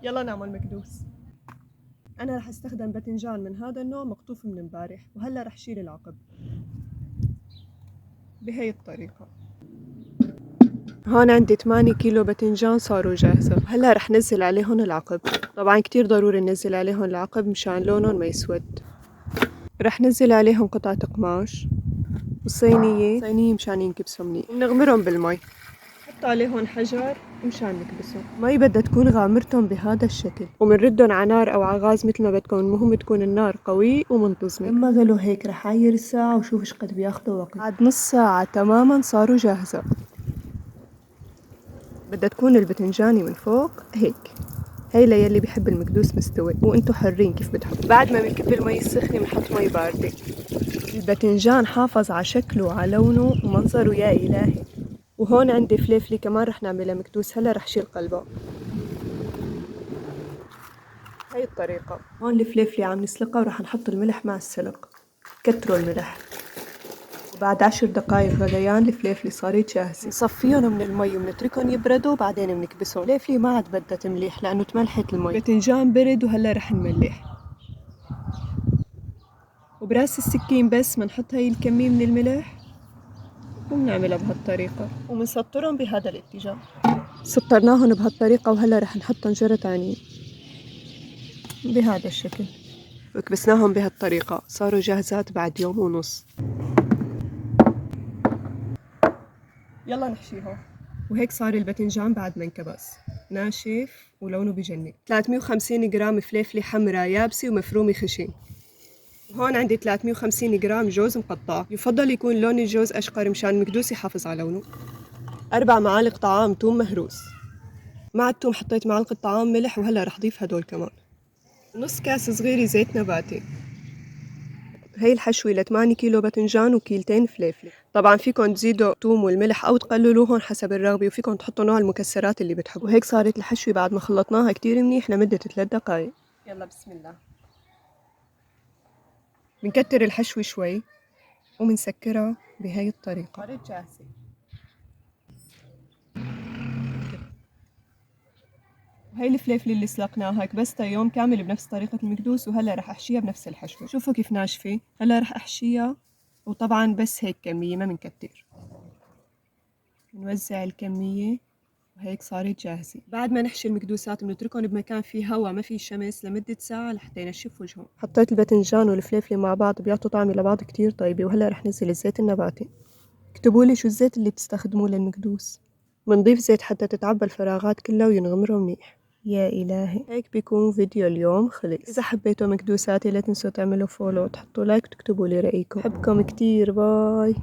يلا نعمل مكدوس. أنا رح استخدم باذنجان من هذا النوع مقطوف من امبارح، وهلا رح شيل العقب بهي الطريقة. هون عندي 8 كيلو باذنجان صاروا جاهزة، هلا رح نزل عليهم العقب. طبعا كتير ضروري ننزل عليهم العقب مشان لونهم ما يسود. رح نزل عليهم قطعة قماش وصينية مشان ينكبسوا منيح، ونغمرهم بالمي. نحط عليهم حجر مشان نكبسهم. مي بدها تكون غامرتهم بهذا الشكل، ومنردهم على نار او على غاز مثل ما بدكم. المهم تكون النار قوي ومنتظمة. لما غلوا هيك رح عاير الساعة وشوف ايش قد بياخدوا وقت. بعد نص ساعة تماما صاروا جاهزة. بدها تكون البتنجاني من فوق هيك. هي ليلي بيحب المكدوس مستوي، وانتو حرين كيف بتحبوا. بعد ما بنكب المي السخنة بنحط مي باردة. الباذنجان حافظ على شكله وعلى لونه ومنظره يا إلهي. وهون عندي فليفلي كمان رح نعملها مكدوس، هلا رح شيل قلبه. هاي الطريقة. هون الفليفلي عم نسلقها ورح نحط الملح مع السلق. كتروا الملح. وبعد 10 دقايق غليان الفليفلي صارت جاهزة. نصفيهم من المي وبنتركهم يبردوا، بعدين بنكبسهم. الفليفلي ما عاد بدها تمليح لأنه تملحت المي. الباذنجان برد وهلا رح نملح. وبراس السكين بس منحط هاي الكمية من الملح وبنعملها بهالطريقة، وبنسطرهم بهذا الاتجاه. سطرناهم بهالطريقة وهلا رح نحط طنجرة تانية بهذا الشكل، وكبسناهم بهالطريقة. صاروا جاهزات بعد يوم ونص. يلا نحشيهم. وهيك صار الباذنجان بعد ما انكبس، ناشف ولونه بجنن. 350 جرام فليفلة حمراء يابسة ومفرومة خشن. وهون عندي 350 جرام جوز مقطع، يفضل يكون لون الجوز أشقر مشان المكدوس يحافظ على لونه. 4 معالق طعام توم مهروس. مع التوم حطيت معلقة طعام ملح، وهلا رح ضيف هدول كمان. نص كاس صغيرة زيت نباتي. هي الحشوة ل 8 كيلو باذنجان وكيلتين فليفلة. طبعا فيكن تزيدوا الثوم والملح او تقللوهم حسب الرغبة، وفيكن تحطوا نوع المكسرات اللي بتحبوا. وهيك صارت الحشوة بعد ما خلطناها كتير منيح لمدة 3 دقايق. يلا بسم الله. بنكتر الحشوة شوي وبنسكرها بهي الطريقة. صارت جاهزة. وهي الفليفلة اللي سلقناها كبستها يوم كامل بنفس طريقة المكدوس، وهلا رح احشيها بنفس الحشوة. شوفوا كيف ناشفة. هلا رح احشيها، وطبعا بس هيك كمية ما بنكتر. نوزع الكمية وهيك صارت جاهزة. بعد ما نحشي المكدوسات بنتركهم بمكان فيه هواء ما فيه شمس لمدة ساعة لحتى ينشف وجههم. حطيت الباذنجان والفليفلة مع بعض بيعطوا طعم لبعض كتير طيبة. وهلا رح نزل الزيت النباتي. اكتبوا لي شو الزيت اللي بتستخدموه للمكدوس. بنضيف زيت حتى تتعبى الفراغات كلها وينغمروا منيح. يا إلهي، هيك بيكون فيديو اليوم خلص. إذا حبيتوا مكدوساتي لا تنسوا تعملوا فولو وتحطوا لايك وتكتبوا لي رأيكم. بحبكم كتير، باي.